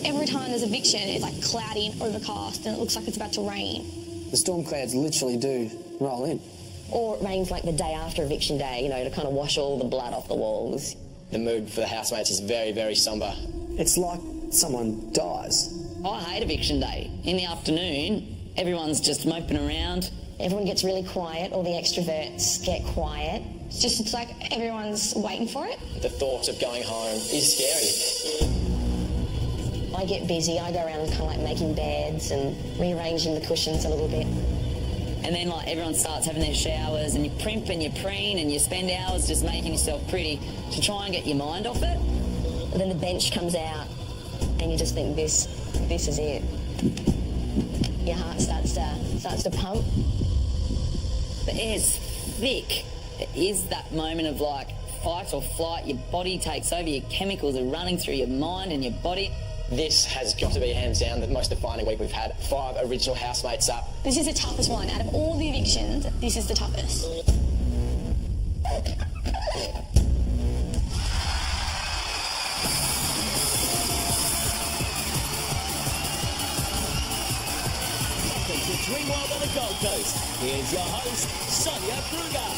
Every time there's eviction, it's like cloudy and overcast and it looks like it's about to rain. The storm clouds literally do roll in. Or it rains like the day after eviction day, you know, to kind of wash all the blood off the walls. The mood for the housemates is very, very sombre. It's like someone dies. I hate eviction day. In the afternoon, everyone's just moping around. Everyone gets really quiet, all the extroverts get quiet. It's like everyone's waiting for it. The thought of going home is scary. I get busy, I go around and kind of like making beds and rearranging the cushions a little bit. And then like everyone starts having their showers and you primp and you preen and you spend hours just making yourself pretty to try and get your mind off it. And then the bench comes out and you just think this is it. Your heart starts to pump. The air's thick. It is that moment of like fight or flight. Your body takes over, your chemicals are running through your mind and your body. This has got to be hands down the most defining week we've had. 5 original housemates up. This is the toughest one. Out of all the evictions, this is the toughest. Welcome to Dream World on the Gold Coast. Here's your host, Sonia Kruger.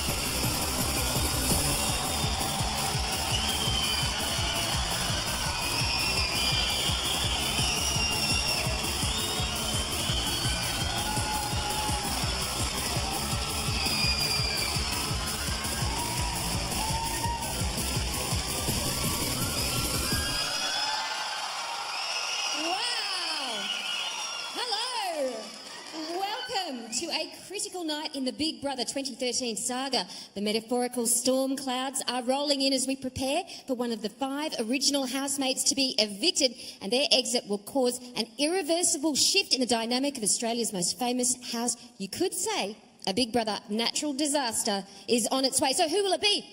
Critical night in the Big Brother 2013 saga. The metaphorical storm clouds are rolling in as we prepare for one of the 5 original housemates to be evicted, and their exit will cause an irreversible shift in the dynamic of Australia's most famous house. You could say a Big Brother natural disaster is on its way. So who will it be?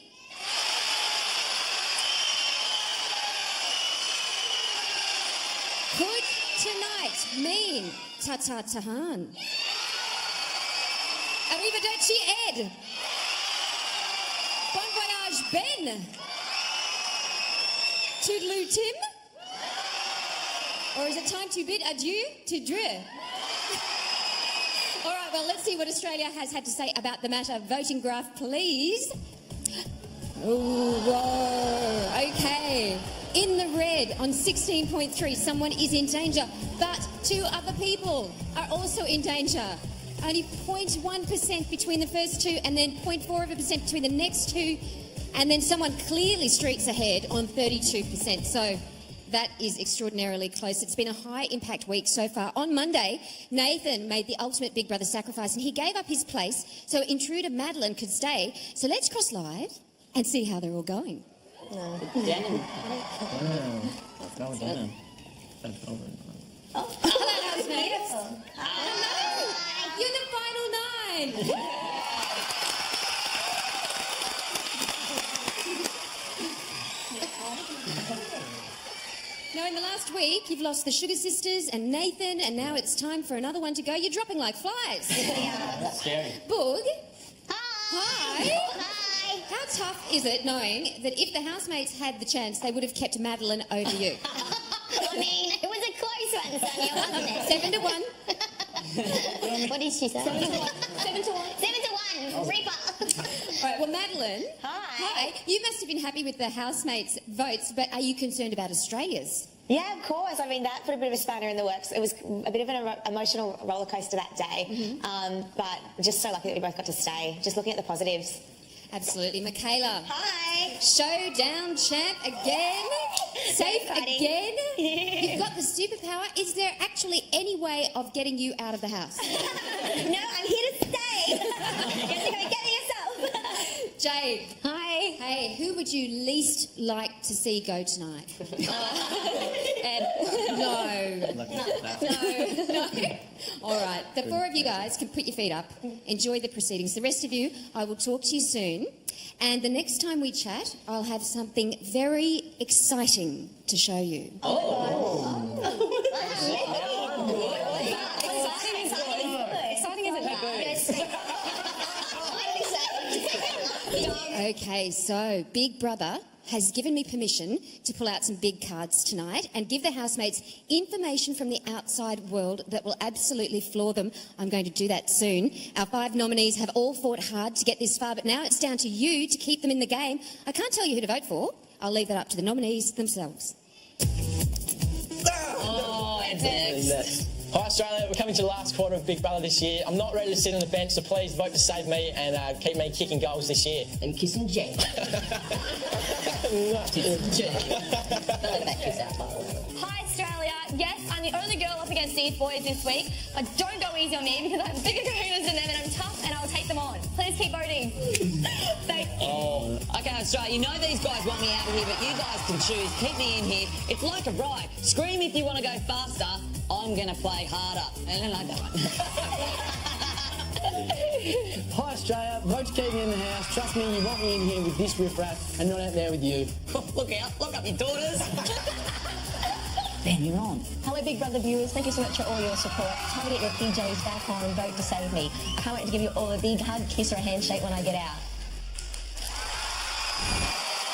Could tonight mean Tata Tahan? Arrivederci Ed. Bon voyage Ben. Toodaloo Tim. Or is it time to bid adieu to Drew? All right, well, let's see what Australia has had to say about the matter. Voting graph, please. Oh, whoa. Okay. In the red on 16.3, someone is in danger, but 2 other people are also in danger. Only 0.1% between the first 2 and then 0.4% between the next 2. And then someone clearly streaks ahead on 32%. So that is extraordinarily close. It's been a high-impact week so far. On Monday, Nathan made the ultimate Big Brother sacrifice and he gave up his place so intruder Madeline could stay. So let's cross live and see how they're all going. Dan. Hello, housemates. Hello. You're the final 9. Now, in the last week, you've lost the Sugar Sisters and Nathan, and now it's time for another one to go. You're dropping like flies. That's scary. Boog. Hi. Hi. How tough is it knowing that if the housemates had the chance, they would have kept Madeline over you? I mean, it was a close one, Sonia, wasn't it? 7 to 1. What did she say? 7 to 1. 7 to 1. 7 to 1. Reaper. All right, well, Madeline. Hi. You must have been happy with the housemates' votes, but are you concerned about Australia's? Yeah, of course. I mean, that put a bit of a spanner in the works. It was a bit of an emotional roller coaster that day, but just so lucky that we both got to stay. Just looking at the positives. Absolutely. Michaela. Hi. Showdown champ again. Safe again. You've got the superpower. Is there actually any way of getting you out of the house? No, I'm here to stay. Just go get yourself. Jade. Hi. Hey, who would you least like to see go tonight? No. All right. The 4 of you guys can put your feet up. Enjoy the proceedings. The rest of you, I will talk to you soon. And the next time we chat, I'll have something very exciting to show you. Exciting isn't that? Okay, so Big Brother has given me permission to pull out some big cards tonight and give the housemates information from the outside world that will absolutely floor them. I'm going to do that soon. Our 5 nominees have all fought hard to get this far, but now it's down to you to keep them in the game. I can't tell you who to vote for. I'll leave that up to the nominees themselves. Oh, next. Hi Australia, we're coming to the last quarter of Big Brother this year. I'm not ready to sit on the bench, so please vote to save me and keep me kicking goals this year. And kissing Jane. Hi Australia, yes, I'm the only girl up against these boys this week, but don't go easy on me because I have bigger kahunas than them and I'm tough and I'll take them on. Please keep voting. Thank you. Oh. Okay, Australia, you know these guys want me out of here, but you guys can choose. Keep me in here. It's like a ride. Scream if you want to go faster. I'm going to play harder. And I don't. Hi Australia, vote to keep me in the house. Trust me, you want me in here with this riffraff and not out there with you. Look out. Look up your daughters. Ben, you're on. Hello, Big Brother viewers. Thank you so much for all your support. Time to get your PJs back on and vote to save me. I can't wait to give you all a big hug, kiss or a handshake when I get out.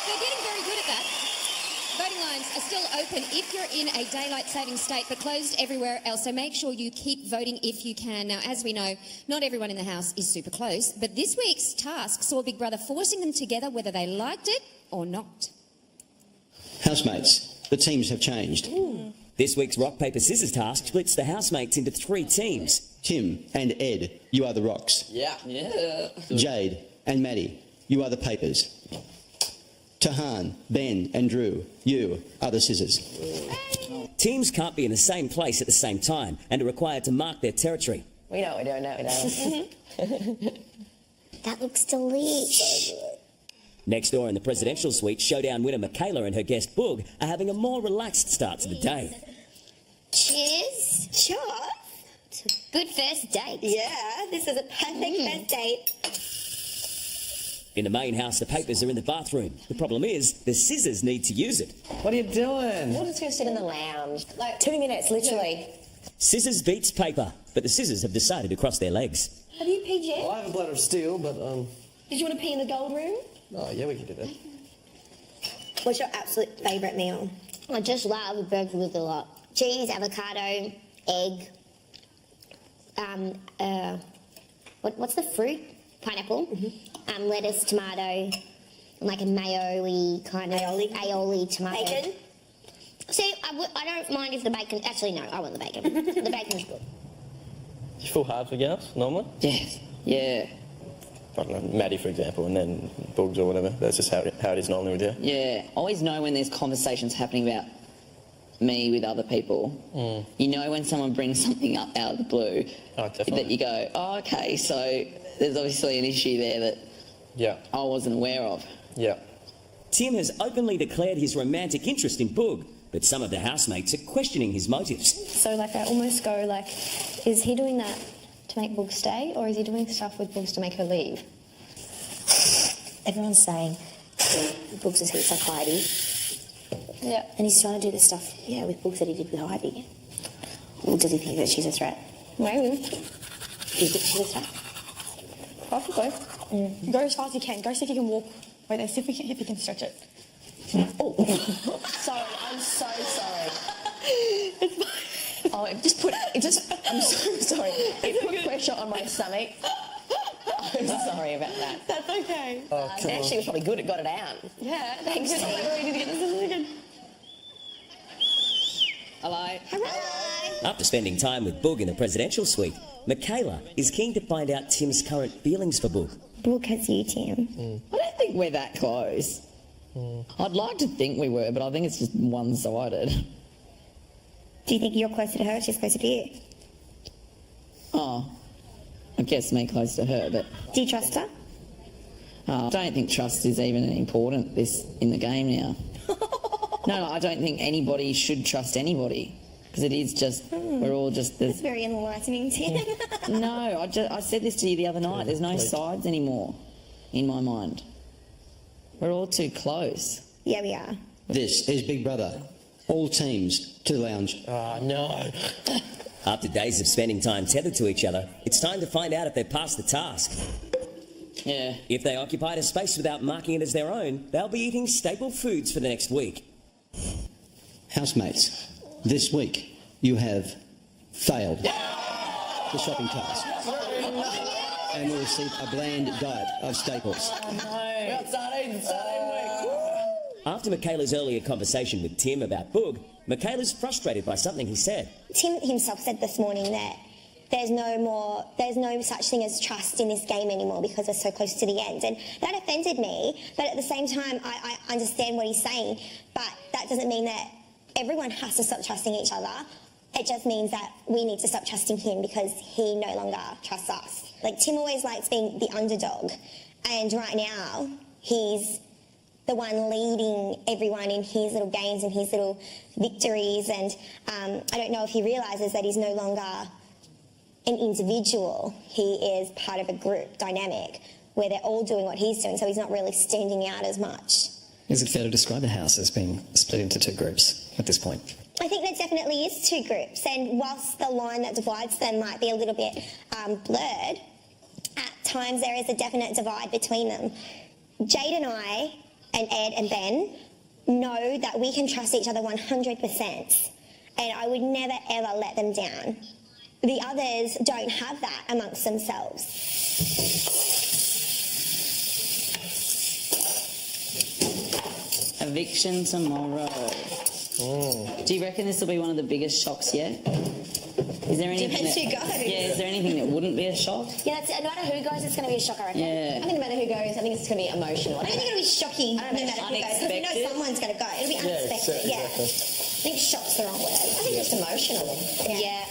They're getting very good at that. Voting lines are still open if you're in a daylight saving state, but closed everywhere else. So make sure you keep voting if you can. Now, as we know, not everyone in the house is super close, but this week's task saw Big Brother forcing them together whether they liked it or not. Housemates, the teams have changed. Ooh. This week's rock, paper, scissors task splits the housemates into 3 teams. Tim and Ed, you are the rocks. Yeah. Jade and Maddie, you are the papers. Tahan, Ben and Drew, you are the scissors. Teams can't be in the same place at the same time and are required to mark their territory. We know, we don't know, we don't. That looks delicious. Next door in the presidential suite, showdown winner Michaela and her guest Boog are having a more relaxed start to the day. Cheers. Sure. It's a good first date. Yeah, this is a perfect first date. In the main house, the papers are in the bathroom. The problem is, the scissors need to use it. What are you doing? We're just going to sit in the lounge. Like 2 minutes, literally. Scissors beats paper, but the scissors have decided to cross their legs. Have you PJ? Well, I have a bladder of steel, but Did you want to pee in the gold room? oh yeah, we can do that. What's your absolute favourite meal? I just love burgers with a lot. Cheese, avocado, egg. What's the fruit? Pineapple. Lettuce, tomato, like a mayo-y kind of aioli tomato. Bacon? See, I don't mind if the bacon. Actually, no, I want the bacon. The bacon's good. You full hard for girls, normally? Yes. Yeah. I don't know, Maddie, for example, and then Boogs or whatever. That's just how it is normally with you. Yeah. Always know when there's conversations happening about me with other people. You know when someone brings something up out of the blue. Oh, definitely. That you go, oh, okay, so there's obviously an issue there that I wasn't aware of. Yeah. Tim has openly declared his romantic interest in Boog, but some of the housemates are questioning his motives. So, like, I almost go, like, is he doing that to make Boogs stay, or is he doing stuff with Boogs to make her leave? Everyone's saying Boogs has heaps like Heidi. Yeah. And he's trying to do the stuff, with Boogs that he did with Heidi. Or does he think that she's a threat? Maybe. Do you think she's a threat? Possibly. Go as far as you can. Go see if you can walk. Wait, let's see if you can stretch it. Oh, sorry, I'm so sorry. Oh, I'm so sorry. It put pressure on my stomach. I'm sorry about that. That's okay. Oh, come Actually, it was probably good. It got it out. Yeah, Thanks, I really need to get this again. Hello. After spending time with Boog in the presidential suite, Michaela is keen to find out Tim's current feelings for Boog. Boog has you, Tim. I don't think we're that close. I'd like to think we were, but I think it's just one-sided. Do you think you're closer to her or she's closer to you? Oh, I guess me close to her, but... Do you trust her? I don't think trust is even important in the game now. No, I don't think anybody should trust anybody. Because it is just, we're all just... That's very enlightening, Tim. No, I said this to you the other night. There's no sides anymore in my mind. We're all too close. Yeah, we are. This is Big Brother. All teams to the lounge. Oh, no. After days of spending time tethered to each other, it's time to find out if they passed the task. Yeah. If they occupied a space without marking it as their own, they'll be eating staple foods for the next week. Housemates, this week you have failed the shopping task and will receive a bland diet of staples. After Michaela's earlier conversation with Tim about Boog, Michaela's frustrated by something he said. Tim himself said this morning that there's no such thing as trust in this game anymore because we're so close to the end. And that offended me, but at the same time, I understand what he's saying, but that doesn't mean that everyone has to stop trusting each other. It just means that we need to stop trusting him because he no longer trusts us. Like, Tim always likes being the underdog, and right now, he's the one leading everyone in his little games and his little victories, and I don't know if he realises that he's no longer an individual. He is part of a group dynamic where they're all doing what he's doing, so he's not really standing out as much. Is it fair to describe the house as being split into two groups at this point? I think there definitely is two groups, and whilst the line that divides them might be a little bit blurred, at times there is a definite divide between them. Jade and I, and Ed and Ben, know that we can trust each other 100%, and I would never ever let them down. The others don't have that amongst themselves. Eviction tomorrow. Do you reckon this will be one of the biggest shocks yet? Is there anything Depends who goes. Yeah, is there anything that wouldn't be a shock? Yeah, no matter who goes, it's going to be a shock, I reckon. Yeah. I think no matter who goes, I think it's going to be emotional. I don't think it'll be shocking no matter who goes, because you know someone's going to go. It'll be unexpected, yeah. I think shock's the wrong word. I think just emotional. Yeah.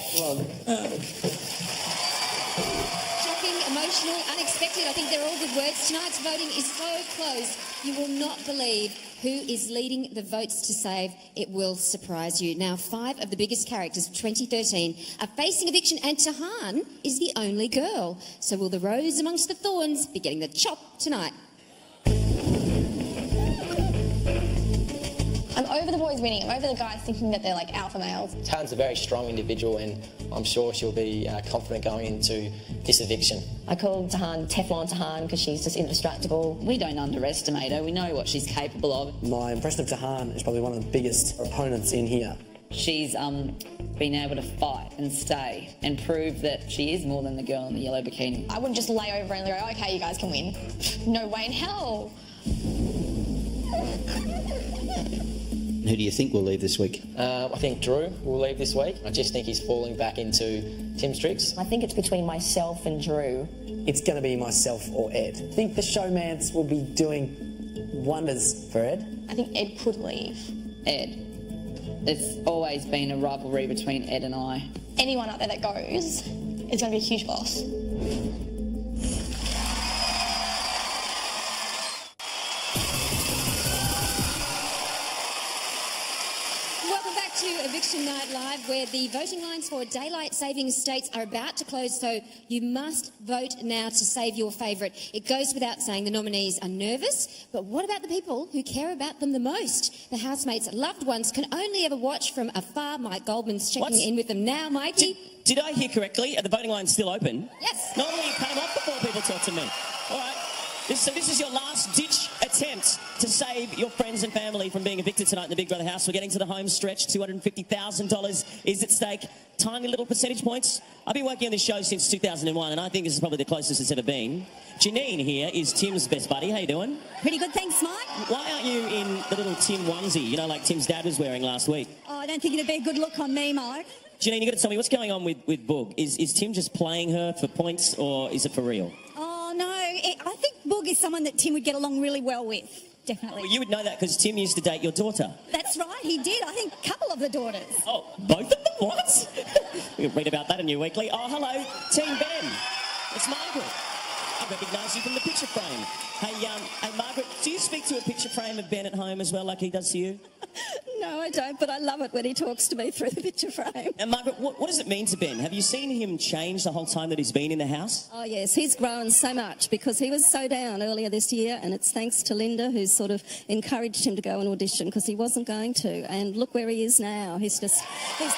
Shocking, emotional, unexpected. I think they're all good words. Tonight's voting is so close. You will not believe who is leading the votes to save. It will surprise you. Now, 5 of the biggest characters of 2013 are facing eviction, and Tahan is the only girl. So will the rose amongst the thorns be getting the chop tonight? I'm over the boys winning. I'm over the guys thinking that they're like alpha males. Tahan's a very strong individual, and I'm sure she'll be confident going into this eviction. I call Tahan Teflon Tahan because she's just indestructible. We don't underestimate her. We know what she's capable of. My impression of Tahan is probably one of the biggest opponents in here. She's been able to fight and stay and prove that she is more than the girl in the yellow bikini. I wouldn't just lay over and go, okay, you guys can win. No way in hell. Who do you think will leave this week? I think Drew will leave this week. I just think he's falling back into Tim's tricks. I think it's between myself and Drew. It's going to be myself or Ed. I think the showmance will be doing wonders for Ed. I think Ed could leave. Ed. There's always been a rivalry between Ed and I. Anyone out there that goes is going to be a huge loss. Welcome back to Eviction Night Live, where the voting lines for daylight saving states are about to close, so you must vote now to save your favourite. It goes without saying the nominees are nervous, but what about the people who care about them the most? The housemates' loved ones can only ever watch from afar. Mike Goldman's checking in with them now. Mikey? Did I hear correctly? Are the voting lines still open? Yes. Normally you cut them off before people talk to me. All right. So this is your last-ditch attempt to save your friends and family from being evicted tonight in the Big Brother house. We're getting to the home stretch. $250,000 is at stake. Tiny little percentage points. I've been working on this show since 2001, and I think this is probably the closest it's ever been. Janine here is Tim's best buddy. How you doing? Pretty good, thanks, Mike. Why aren't you in the little Tim onesie, you know, like Tim's dad was wearing last week? Oh, I don't think it'd be a good look on me, Mike. Janine, you got to tell me, what's going on with Boog? Is Tim just playing her for points, or is it for real? Oh, no, I think Boog is someone that Tim would get along really well with, definitely. Well, you would know that because Tim used to date your daughter. That's right, he did. I think a couple of the daughters. Oh, both of them? What? We can read about that in your weekly. Oh, hello, Team Ben. It's Margaret. I recognise you from the picture frame. Hey, Margaret, do you speak to a picture frame of Ben at home as well, like he does to you? No, I don't, but I love it when he talks to me through the picture frame. And Margaret, what does it mean to Ben? Have you seen him change the whole time that he's been in the house? Oh, yes, he's grown so much because he was so down earlier this year, and it's thanks to Linda, who's sort of encouraged him to go and audition because he wasn't going to. And look where he is now. He's just the goal.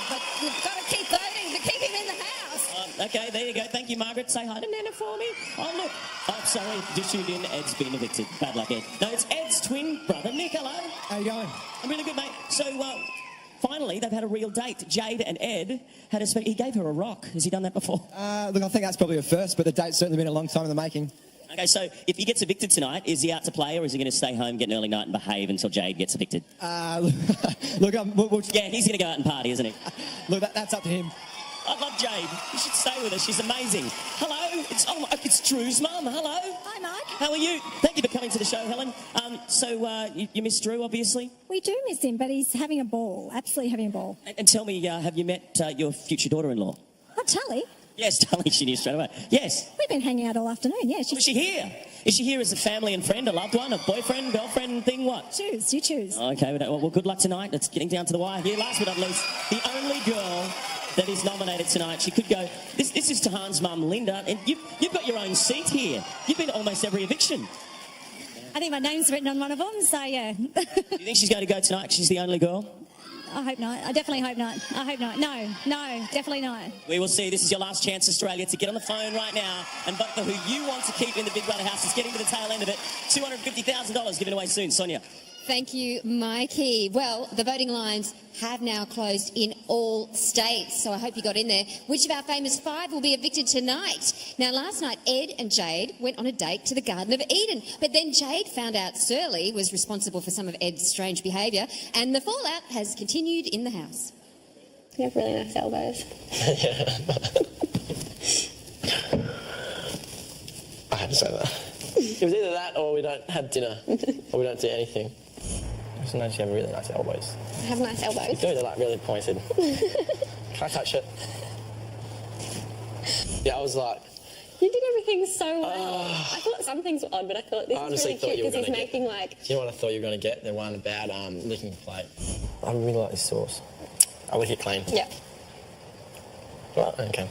But you've got to keep voting to keep him in the house. Okay, there you go. Thank you, Margaret. Say hi to Nana for me. Oh, look. Oh, sorry. Just tuned in. Ed's been evicted. Bad luck, Ed. No, it's Ed's twin brother, Nick. Hello. How you going? I'm really good, mate. So, finally, they've had a real date. Jade and Ed had a... He gave her a rock. Has he done that before? Look, I think that's probably a first, but the date's certainly been a long time in the making. Okay, so if he gets evicted tonight, is he out to play or is he going to stay home, get an early night and behave until Jade gets evicted? Look, yeah, he's going to go out and party, isn't he? Look, that's up to him. I love Jade. You should stay with her. She's amazing. Hello, it's Drew's mum. Hello. Hi, Mike. How are you? Thank you for coming to the show, Helen. You miss Drew, obviously? We do miss him, but he's having a ball. Absolutely having a ball. And tell me, have you met your future daughter-in-law? Oh, Tully. Yes, Tully, she knew straight away. Yes. We've been hanging out all afternoon, yeah. Is she here? Is she here as a family and friend, a loved one, a boyfriend, girlfriend thing, what? Choose, you choose. Okay, well, good luck tonight. It's getting down to the wire here. Last but not least, the only girl that is nominated tonight. She could go... This is Tahan's mum, Linda, and you've got your own seat here. You've been at almost every eviction. I think my name's written on one of them, so yeah. Do you think she's going to go tonight? She's the only girl? I hope not. I definitely hope not. I hope not. No, definitely not. We will see. This is your last chance, Australia, to get on the phone right now and vote for who you want to keep in the Big Brother house. It's getting to the tail end of it. $250,000 given away soon. Sonia. Thank you, Mikey. Well, the voting lines have now closed in all states, so I hope you got in there. Which of our famous five will be evicted tonight? Now, last night, Ed and Jade went on a date to the Garden of Eden, but then Jade found out s10e was responsible for some of Ed's strange behaviour, and the fallout has continued in the house. You have really nice elbows. I had to say that. It was either that or we don't have dinner, or we don't do anything. Sometimes you have really nice elbows. I have nice elbows. You do, they're like really pointed. Can I touch it? Yeah, I was like... You did everything so well. I thought some things were odd, but I thought this is really cute because he's making like... Do you know what I thought you were going to get? The one about licking the plate. I really like this sauce. I'll lick it clean. Yeah. Right, okay.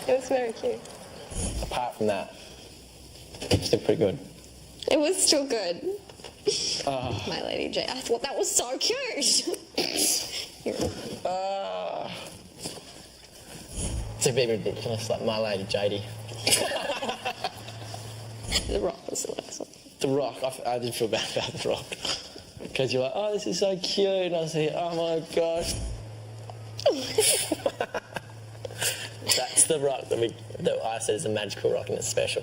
It was very cute. Apart from that, it's still pretty good. It was still good. My Lady J. I thought that was so cute. It's a bit ridiculous, like My Lady JD. The Rock was the worst one. The Rock, I did feel bad about The Rock. Because you're like, oh, this is so cute. And I was like, oh my gosh. That's the rock that I said is a magical rock and it's special.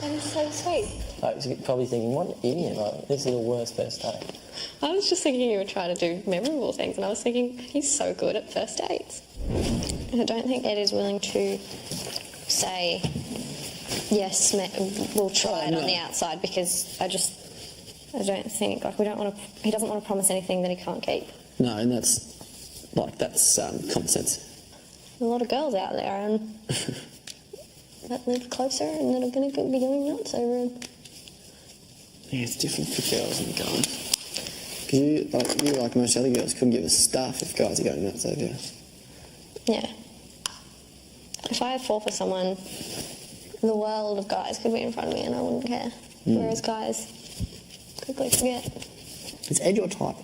That is so sweet. I was probably thinking, what an idiot, like, this is the worst first date. I was just thinking you were trying to do memorable things, and I was thinking, he's so good at first dates. And I don't think Ed is willing to say, yes, we'll try it on the outside, because I don't think, like, he doesn't want to promise anything that he can't keep. No, and that's common sense. A lot of girls out there, and that live closer and that are going to be going nuts over him. Yeah, it's different for girls and guys. Because you, like most other girls, couldn't give a stuff if guys are going nuts over you. Yeah. If I fall for someone, the world of guys could be in front of me and I wouldn't care. Whereas guys quickly forget. Is Ed your type?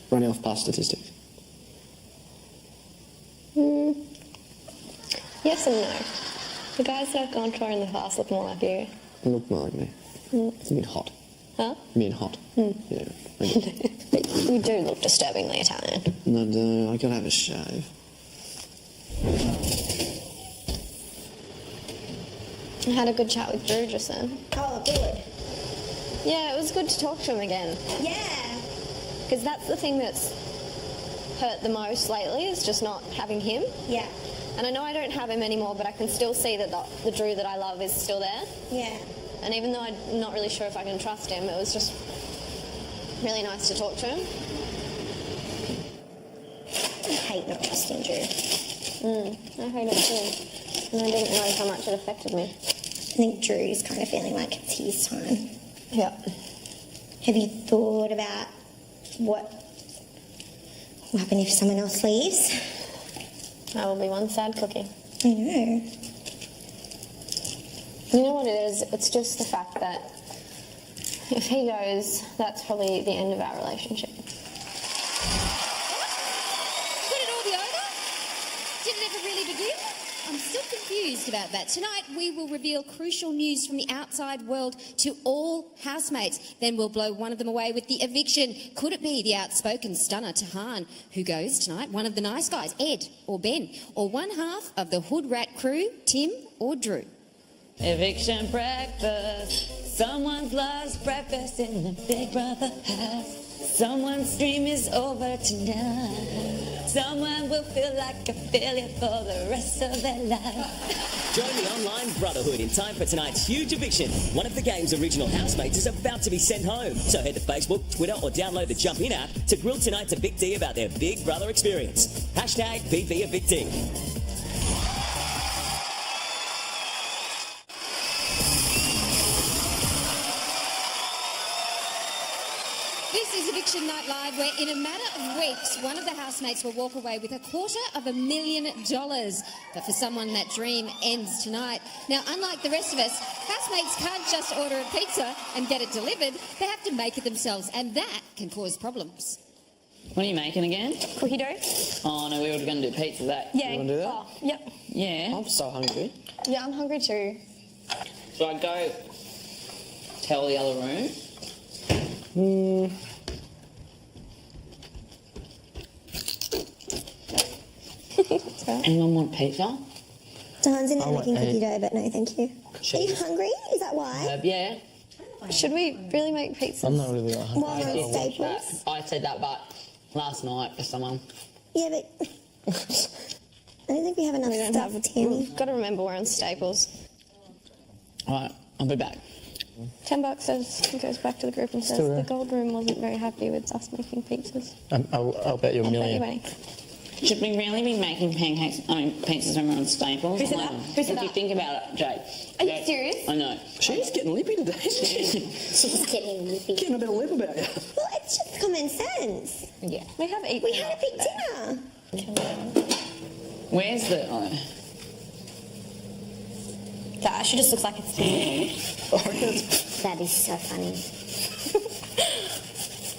Running off past statistics. Yes and no. The guys that I've gone for in the past look more like you. Look more like me. It's a bit hot. Huh? Me and hot. Yeah. You do look disturbingly Italian. No, I gotta have a shave. I had a good chat with Drew just then. Oh, good. Yeah, it was good to talk to him again. Yeah. Because that's the thing that's hurt the most lately, is just not having him. Yeah. And I know I don't have him anymore, but I can still see that the Drew that I love is still there. Yeah. And even though I'm not really sure if I can trust him, it was just really nice to talk to him. I hate not trusting Drew. I hate it too. And I didn't know how much it affected me. I think Drew's kind of feeling like it's his time. Yeah. Have you thought about what will happen if someone else leaves? I will be one sad cookie. I know. You know what it is? It's just the fact that if he goes, that's probably the end of our relationship. Could it all be over? enthused about that. Tonight, we will reveal crucial news from the outside world to all housemates. Then we'll blow one of them away with the eviction. Could it be the outspoken stunner, Tahan? Who goes tonight? One of the nice guys, Ed or Ben? Or one half of the Hood Rat crew, Tim or Drew? Eviction breakfast. Someone's lost breakfast in the Big Brother house. Someone's dream is over tonight. Someone will feel like a failure for the rest of their life. Join the online brotherhood in time for tonight's huge eviction. One of the game's original housemates is about to be sent home. So head to Facebook, Twitter or download the Jump In app to grill tonight to Big D about their Big Brother experience. Hashtag #BBEvicting. This is Eviction Night Live, where in a matter of weeks, one of the housemates will walk away with $250,000. But for someone, that dream ends tonight. Now, unlike the rest of us, housemates can't just order a pizza and get it delivered. They have to make it themselves, and that can cause problems. What are you making again? Cookie dough? Oh, no, we were going to do pizza. Yeah. You want to do that? Oh, yep. Yeah. I'm so hungry. Yeah, I'm hungry too. Should I go tell the other room? Anyone want pizza? Dawn's in there making cookie dough, but no, thank you. Are you hungry? Is that why? Yeah. Should we really make pizzas? I'm not really hungry. While we're on Staples? I said that, but last night for someone. Yeah, but I don't think we have enough stuff, Tammy. We've got to remember we're on Staples. All right, I'll be back. $10 says, goes back to the group and says Still there. the gold room wasn't very happy with us making pizzas. I'll bet you a I'll bet you million. money. Should we really be making pizzas when we're on Staples? Who said that? Who said If you that? think about it, Jade. Are you serious? I know. She's getting lippy today. She's getting lippy. Getting a bit of lip about you. Well, it's just common sense. Yeah. We have eaten. We had a big dinner. Where's the... Oh. That actually just looks like it's That is so funny.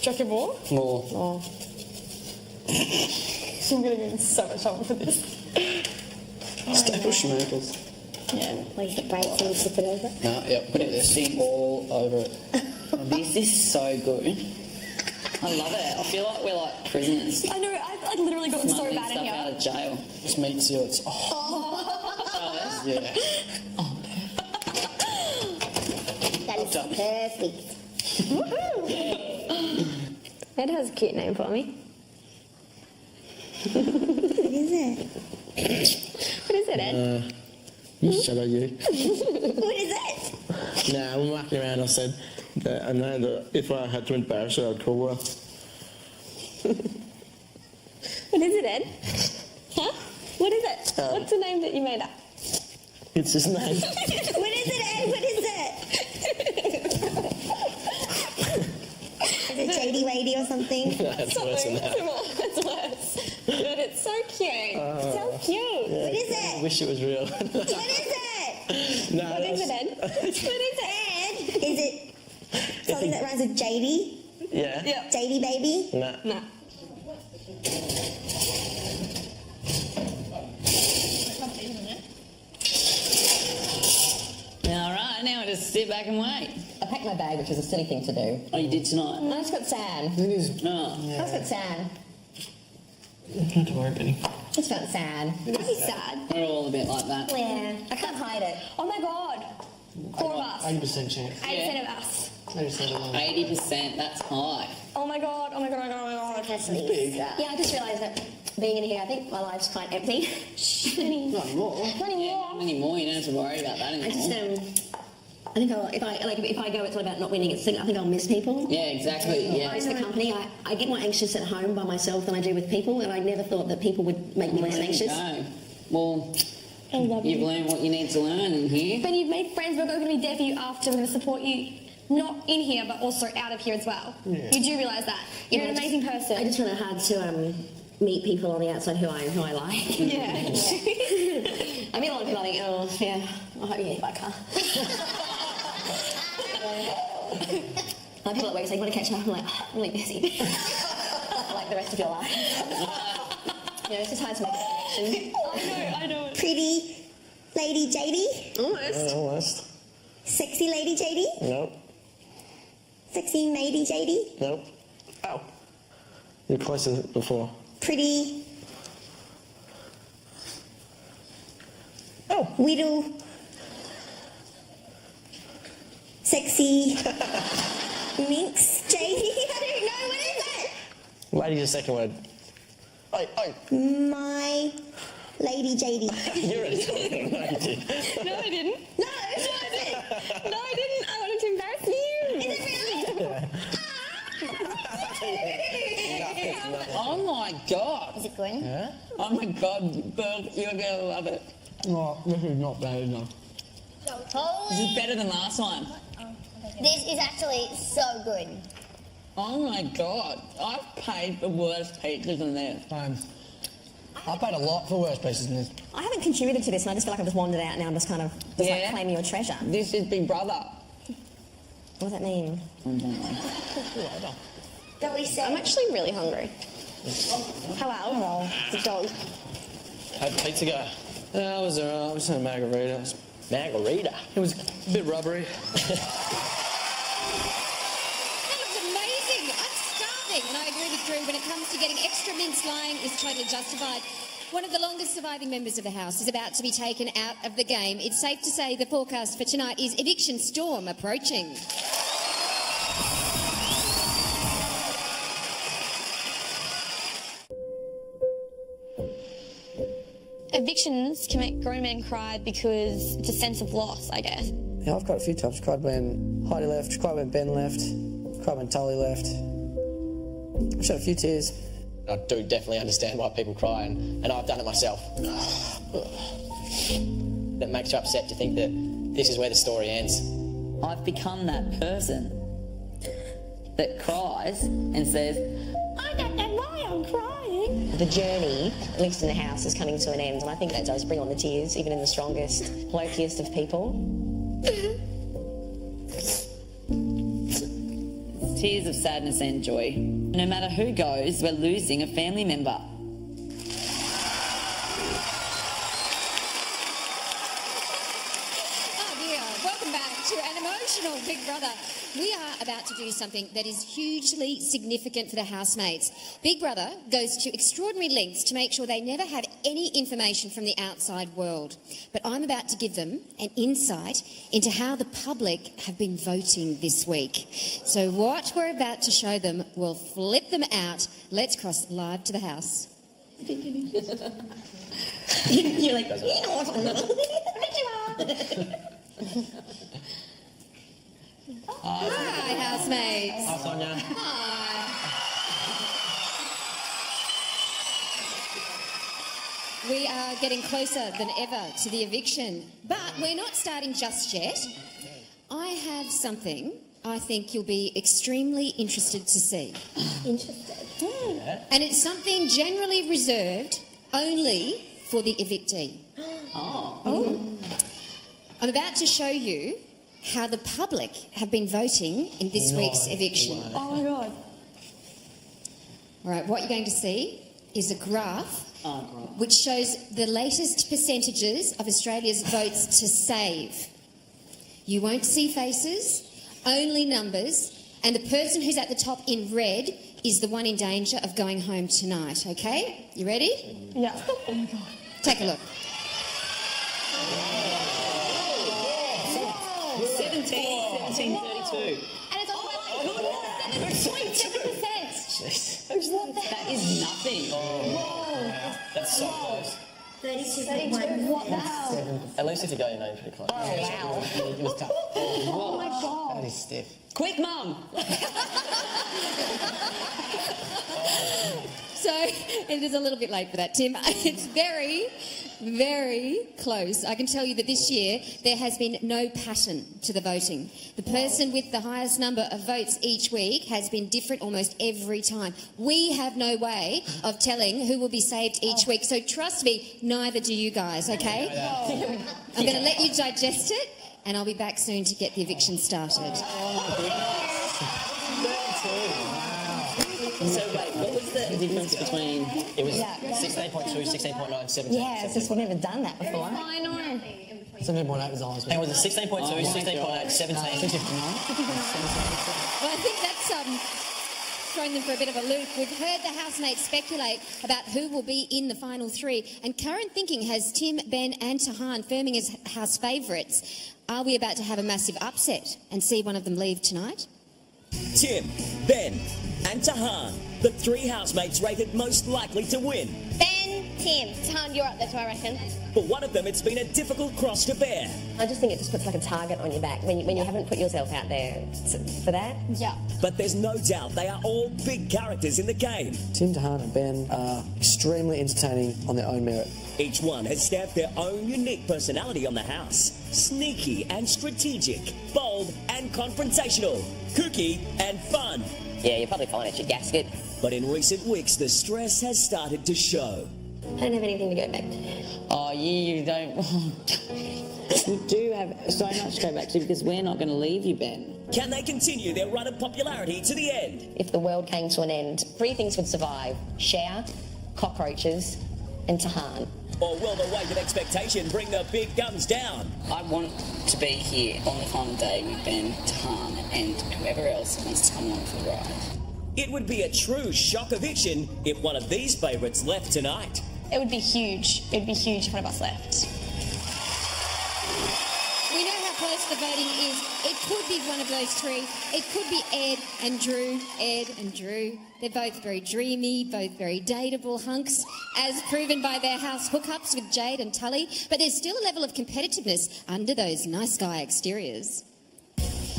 Chuck more? More. Oh. I'm going to get in so much trouble for this. Staple schmookles. Yeah. Where's the break so you tip it over? No, yeah, put it all over it. This is so good. I love it. I feel like we're like prisoners. I know, I've literally gotten so Smuggling bad in stuff here. out of jail. This meat seal, it's... Yeah. That is perfect. Ed has a cute name for me. What is it? What is it, Ed? You shut up, you. What is it? Nah, I'm walking around, I said that I know that if I had to embarrass her, I'd call her. What is it, Ed? Huh? What is it? What's the name that you made up? It's his name. What is it, Ed? What is it? Is it JD Lady or something? That's worse than that. It's worse. But it's so cute. So cute. Yeah. What is it? I wish it was real. What is it? No, What is it, Ed? What is it? Ed? Is it something that rhymes with JD? Yeah. Yeah. JD baby? Nah. No. All right, now I just sit back and wait. I packed my bag, which was a silly thing to do. Oh, you did tonight? No, it's got sand. It is. No. It's got sand. Don't worry, Benny. It's got sand. Don't be sad. We're all a bit like that. Yeah, I can't hide it. Oh my god. 4 of us. 80% chance. 8% of us. 80% of them. 80%, that's high. Oh my god. Oh my god. Oh my god. Oh my god. That's big. Yeah, I just realised that being in here, I think my life's quite empty. Not anymore. Not anymore. Not anymore, you don't have to worry about that anymore. I just I think if I go, it's all about not winning. I think I'll miss people. Yeah, exactly, yeah. I miss the company. I get more anxious at home by myself than I do with people, and I never thought that people would make me less anxious. Go. Well, I love you've you. learned what you need to learn in here. But you've made friends. We're going to be there for you after. We're going to support you, not in here, but also out of here as well. Yeah. You do realise that. You're an amazing person. I just find it hard to meet people on the outside who I like. Yeah. I meet a lot of people. I think, oh yeah, I hope you get hit by a car. Like people at work saying, "Want to catch up?" I'm like, oh, I'm really busy. Like the rest of your life. You know, it's just hard to make a connection. I know. Pretty Lady JD? Almost. Sexy Lady JD? Nope. Sexy Matey JD? Nope. Ow. You're closer than before. Pretty? That what he said? I'm actually really hungry. Hello. The dog. How'd pizza go? Yeah, I was alright. I was in a margarita. Margarita? It was a bit rubbery. That looks amazing. I'm starving. And I agree with Drew. When it comes to getting extra mince, lying is totally justified. One of the longest surviving members of the House is about to be taken out of the game. It's safe to say the forecast for tonight is eviction storm approaching. Evictions can make grown men cry because it's a sense of loss, I guess. Yeah, I've cried a few times. Cried when Heidi left, cried when Ben left, cried when Tully left. I've shed a few tears. I do definitely understand why people cry, and I've done it myself. That makes you upset to think that this is where the story ends. I've become that person that cries and says, I don't know why I'm crying. The journey, at least in the house, is coming to an end, and I think that does bring on the tears, even in the strongest, lokiest of people. Tears of sadness and joy. No matter who goes, we're losing a family member. Oh dear, welcome back to an emotional Big Brother. We are about to do something that is hugely significant for the housemates. Big Brother goes to extraordinary lengths to make sure they never have any information from the outside world. But I'm about to give them an insight into how the public have been voting this week. So what we're about to show them will flip them out. Let's cross live to the house. You're like, you know what's on Hi, housemates. Hi, Sonia. Hi. We are getting closer than ever to the eviction, but we're not starting just yet. I have something I think you'll be extremely interested to see. Interested. And it's something generally reserved only for the evictee. I'm about to show you how the public have been voting in this week's eviction. Oh my God. All right, what you're going to see is a graph which shows the latest percentages of Australia's votes to save. You won't see faces, only numbers, and the person who's at the top in red is the one in danger of going home tonight, okay? You ready? Yeah. Oh my God. Take a look. 1732. And it's all 7.7%. That is nothing. That's so close. 32.1. What the hell? At least if you go, you know you're pretty close. It was tough. Oh my God. That is stiff. Quick, Mum! So it is a little bit late for that, Tim. It's very, very close. I can tell you that this year there has been no pattern to the voting. The person with the highest number of votes each week has been different almost every time. We have no way of telling who will be saved each week. So trust me, neither do you guys, okay? I'm going to let you digest it, and I'll be back soon to get the eviction started. So wait, what was the difference between... It was 16.2, 16.9, 17. Yeah, it's just we've never done that before. I know. 17.8 was the highest. And was it 16.2, 16.8, 17? 259. Well, I think that's thrown them for a bit of a loop. We've heard the housemates speculate about who will be in the final three, and current thinking has Tim, Ben and Tahan firming as house favourites. Are we about to have a massive upset and see one of them leave tonight? Tim, Ben and Tahan, the three housemates rated most likely to win. Ben, Tim. Tahan, you're up there too, I reckon. For one of them, it's been a difficult cross to bear. I just think it just puts like a target on your back when you haven't put yourself out there for that. Yeah. But there's no doubt they are all big characters in the game. Tim, Tahan and Ben are extremely entertaining on their own merit. Each one has stamped their own unique personality on the house. Sneaky and strategic, bold and confrontational, kooky and fun. Yeah, you'll probably find it your gasket. But in recent weeks, the stress has started to show. I don't have anything to go back to. Oh, you don't. You do have so much to go back to because we're not going to leave you, Ben. Can they continue their run of popularity to the end? If the world came to an end, 3 things would survive: shower, cockroaches, and Tahan. Or will the weight of expectation bring the big guns down? I want to be here on the final day with Ben, Tahan, and whoever else wants to come along for the ride. It would be a true shock eviction if one of these favourites left tonight. It would be huge. It would be huge if one of us left. We know how close the voting is. It could be one of those three. It could be Ed and Drew. Ed and Drew. They're both very dreamy, both very dateable hunks, as proven by their house hookups with Jade and Tully. But there's still a level of competitiveness under those nice guy exteriors.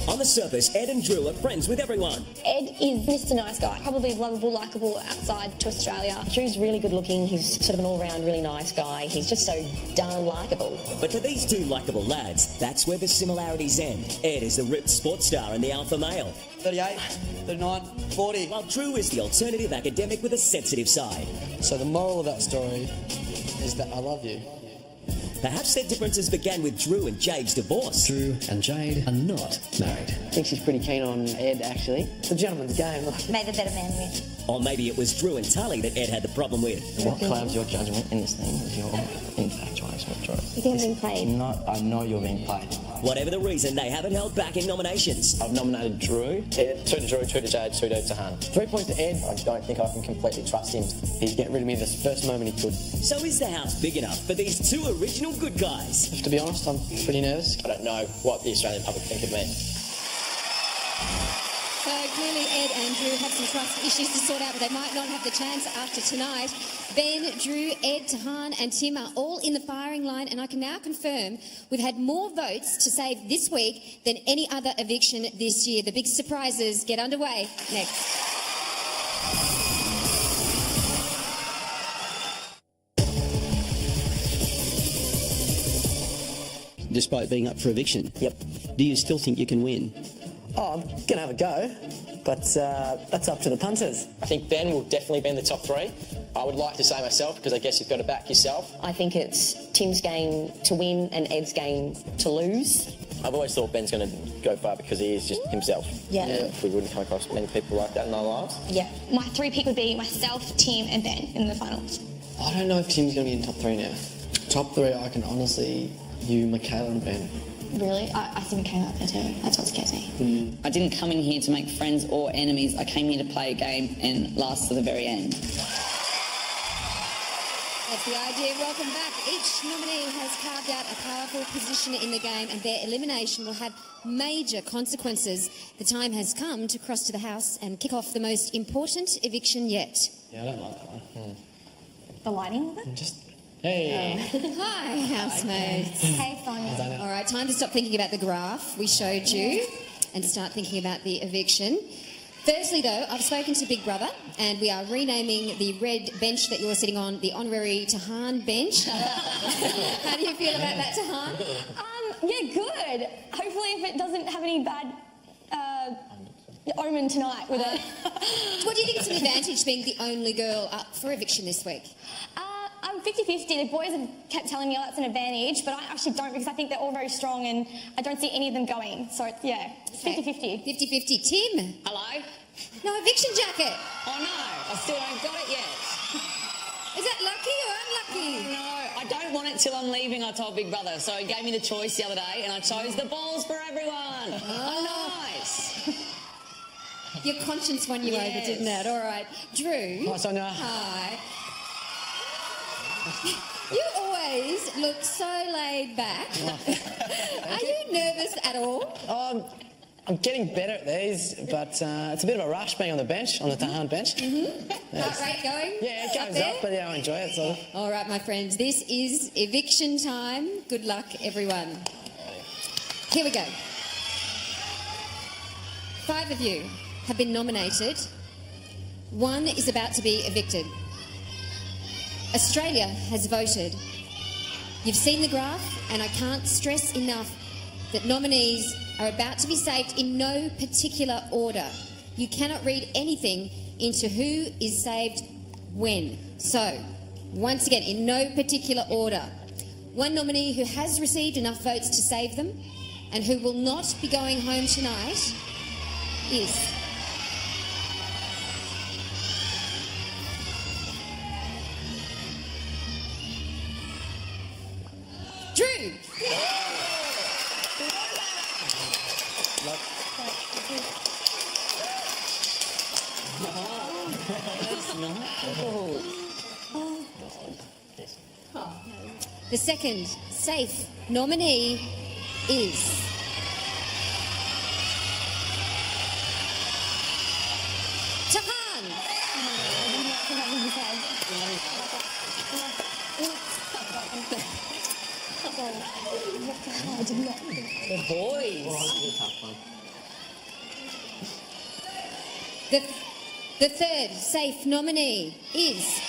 On the surface, Ed and Drew are friends with everyone. Ed is Mr. Nice Guy, probably lovable, likeable outside to Australia. Drew's really good looking. He's sort of an all-round really nice guy. He's just so darn likeable. But for these two likeable lads, that's where the similarities end. Ed is the ripped sports star and the alpha male. 38, 39, 40. While Drew is the alternative academic with a sensitive side. So the moral of that story is that I love you. Perhaps their differences began with Drew and Jade's divorce. Drew and Jade are not married. I think she's pretty keen on Ed, actually. It's a gentleman's game. May the better man win. Or maybe it was Drew and Tully that Ed had the problem with. What clouds your judgment in this thing is your infatuation with Drew? You think I'm being played? No, I know you're being played. Whatever the reason, they haven't held back in nominations. I've nominated Drew. 2 to Drew, 2 to Jade, 2 to Tahan. 3 points to Ed. I don't think I can completely trust him. He'd get rid of me the first moment he could. So is the house big enough for these two original good guys? To be honest, I'm pretty nervous. I don't know what the Australian public think of me. So clearly Ed and Drew have some trust issues to sort out, but they might not have the chance after tonight. Ben, Drew, Ed, Tahan and Tim are all in the firing line, and I can now confirm we've had more votes to save this week than any other eviction this year. The big surprises get underway next. Despite being up for eviction. Yep. Do you still think you can win? Oh, I'm going to have a go, but that's up to the punters. I think Ben will definitely be in the top 3. I would like to say myself, because I guess you've got to back yourself. I think it's Tim's game to win and Ed's game to lose. I've always thought Ben's going to go far because he is just himself. Yeah. We wouldn't come across many people like that in our lives. Yeah. My 3 pick would be myself, Tim and Ben in the finals. I don't know if Tim's going to be in top 3 now. Top 3, I can honestly, you, Michaela and Ben. Really? I think I came up there too. That's what scares me. I didn't come in here to make friends or enemies. I came here to play a game and last to the very end. That's the idea. Welcome back. Each nominee has carved out a powerful position in the game, and their elimination will have major consequences. The time has come to cross to the house and kick off the most important eviction yet. Yeah, I don't like that one. The lighting of it? Just, hey. Hi, housemates. Hey, fun. All right, time to stop thinking about the graph we showed you and start thinking about the eviction. Firstly, though, I've spoken to Big Brother, and we are renaming the red bench that you're sitting on the honorary Tahan bench. How do you feel about that, Tahan? Yeah, good. Hopefully if it doesn't have any bad omen tonight with it. What do you think is an advantage being the only girl up for eviction this week? I'm 50-50. The boys have kept telling me, oh, that's an advantage, but I actually don't, because I think they're all very strong and I don't see any of them going. So, yeah, it's 50-50. 50-50. Tim? Hello? No eviction jacket. Oh no, I still haven't got it yet. Is that lucky or unlucky? No, I don't want it till I'm leaving, I told Big Brother. So he gave me the choice the other day and I chose the balls for everyone. Oh, nice. Your conscience won you over, didn't it? All right. Drew. Hi, Sonia. Hi. You always look so laid back. Are you nervous at all? I'm getting better at these, but it's a bit of a rush being on the bench, on the Tahan bench. Mm-hmm. Heart rate going? Yeah, it goes up, but yeah, I enjoy it. So. All right, my friends, this is eviction time. Good luck, everyone. Here we go. 5 of you have been nominated. 1 is about to be evicted. Australia has voted. You've seen the graph, and I can't stress enough that nominees are about to be saved in no particular order. You cannot read anything into who is saved when. So, once again, in no particular order. 1 nominee who has received enough votes to save them and who will not be going home tonight is... Drew! The second safe nominee is... Tahan! The boys. The third safe nominee is...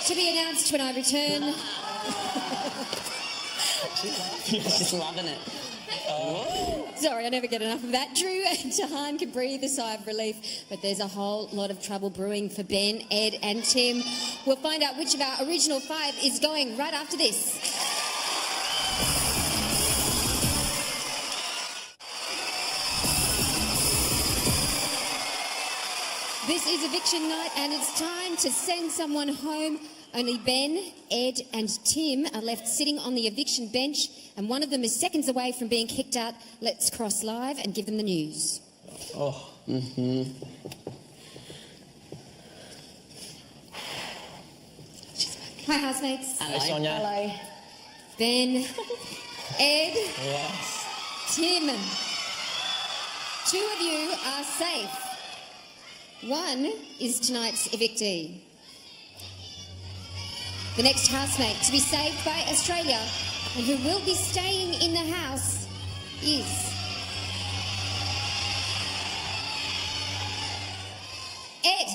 to be announced when I return. She's loving it. Sorry, I never get enough of that. Drew and Tahan can breathe a sigh of relief, but there's a whole lot of trouble brewing for Ben, Ed and Tim. We'll find out which of our original 5 is going right after this. This is eviction night and it's time to send someone home. Only Ben, Ed and Tim are left sitting on the eviction bench and one of them is seconds away from being kicked out. Let's cross live and give them the news. Oh. Hi, housemates. Hello. Hey, Sonia. Hello. Ben, Ed, Yes. Tim. 2 of you are safe. 1 is tonight's evictee. The next housemate to be saved by Australia and who will be staying in the house is... Ed.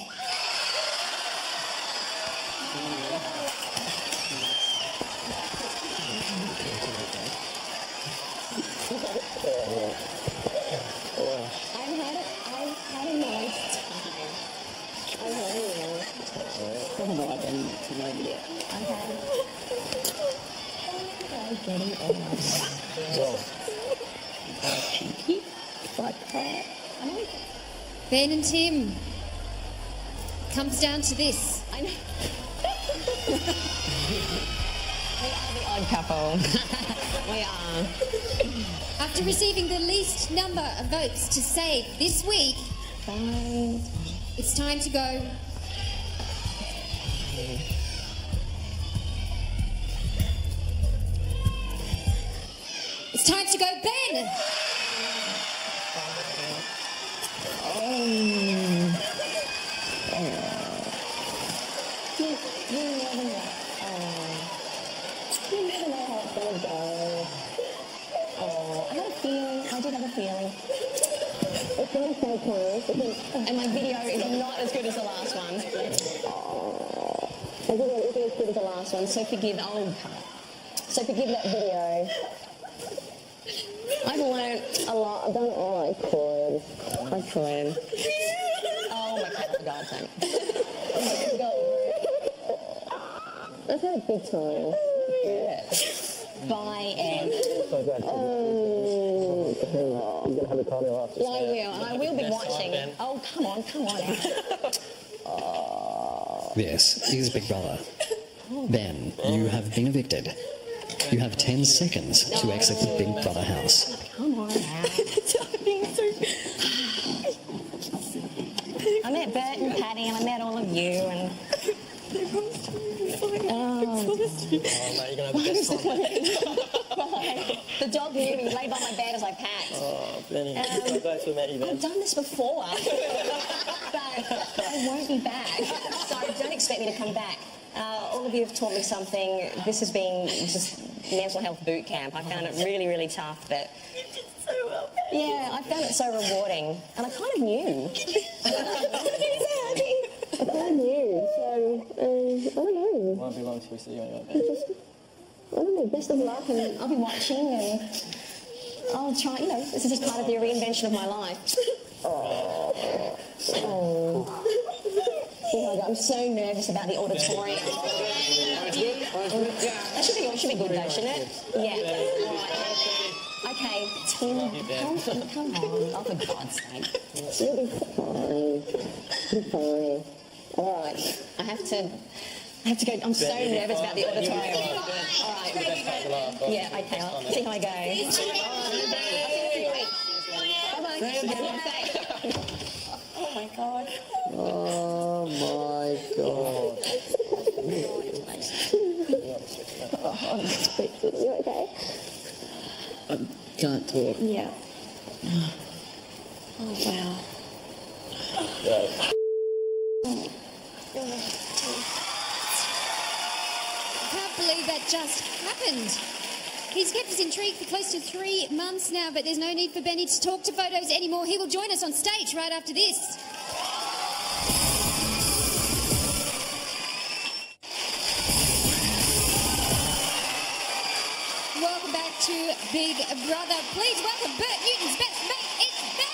Ben and Tim. Comes down to this. I know. We are the odd couple. We are. After receiving the least number of votes to save this week, it's time to go. It's time to go, Ben! I did have a feeling. It's going so close. And my video is not as good as the last one. My video isn't as good as the last one, so forgive that video. I've learned a lot. I've done all I could. Oh my God, for God's sake. I've had a good time. Yeah. Bye, Ed. So glad. Oh. You're going to have a cardio after. Yeah, I will. And I will be Next watching. slide, Ben. Oh, come on, come on. Yes, he's Big Brother. Ben, you have been evicted. You have 10 seconds to exit the Big Brother house. Come on now. I met Bert and Patty and I met all of you and... Oh, mate, you're going to have the best time. The dog knew me, lay by my bed as I packed. Oh, Benny. So glad to have met you, Ben. I've done this before, but I won't be back. So don't expect me to come back. All of you have taught me something. This has been just mental health boot camp. I found it really, really tough, but... Yeah, I found it so rewarding. And I kind of knew. I kind of knew, so I don't know. Won't be long till we see you anyway, Ben. I don't know, best of luck, and I'll be watching, and I'll try, you know, this is just part of the reinvention of my life. Oh. I'm so nervous about the auditorium. That should be good though, shouldn't it? Yeah. Right. Okay, Tim, come on. Oh, for God's sake. You'll be fine. Be fine. All right. I have to go. I'm so nervous about the auditorium. All right. Yeah, okay. I'll see how I go. Bye-bye. Oh, my God. Oh my God. Oh, that's pretty good. You okay? I can't talk. Yeah. Oh, wow. I can't believe that just happened. He's kept us intrigued for close to 3 months now, but there's no need for Benny to talk to photos anymore. He will join us on stage right after this. Welcome back to Big Brother. Please welcome Bert Newton's best mate, it's Ben.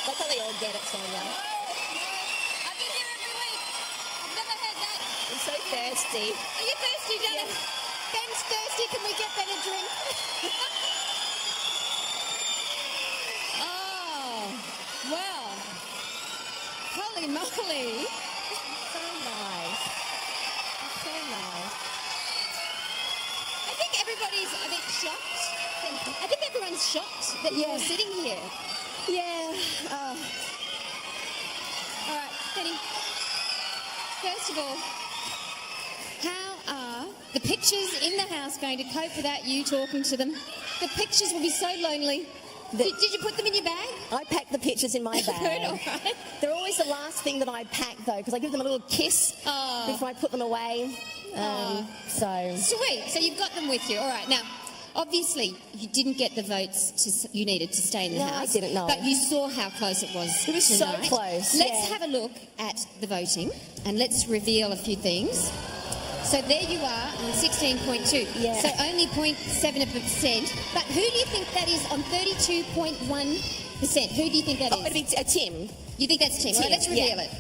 That's how they all get it, Sonia. I've been here every week. I've never heard that. I'm so thirsty. Are you thirsty, Dennis? Ben's thirsty. Can we get Ben a drink? Oh, well. Holy moly. So nice. So nice. I think everybody's a bit shocked. I think everyone's shocked that you're sitting here. Yeah. All right, Benny. First of all, how are the pictures in the house going to cope without you talking to them? The pictures will be so lonely. Did you put them in your bag? I pack the pictures in my bag. Good, all right. They're always the last thing that I pack, though, because I give them a little kiss before I put them away. So Sweet. So you've got them with you. All right. Now, obviously, you didn't get the votes you needed to stay in the No, house. I didn't, no. But you saw how close it was. It was tonight. so close, Let's yeah. have a look at the voting and let's reveal a few things. So there you are on 16.2. Yeah. So only 0.7%. But who do you think that is on 32.1%? Who do you think that is? it'd be Tim. You think that's Tim? All right, let's reveal it.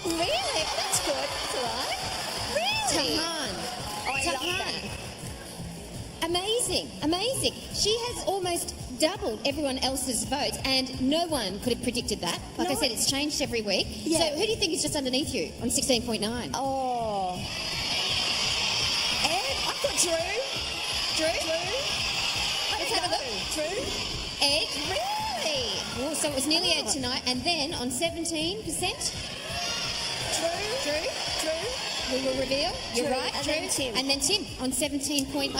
Really? That's good. That's all right. Really? Tahan. I love that. Amazing, amazing. She has almost doubled everyone else's votes, and no one could have predicted that. Like I said, it's changed every week. Yeah. So who do you think is just underneath you on 16.9? Oh. Ed? I thought Drew. Let's have a look. Drew? Ed? Really? Oh, so it was nearly Ed tonight. And then on 17%? Drew? We will reveal. You're Drew, right, and Drew. then Tim. And then Tim on 17.8.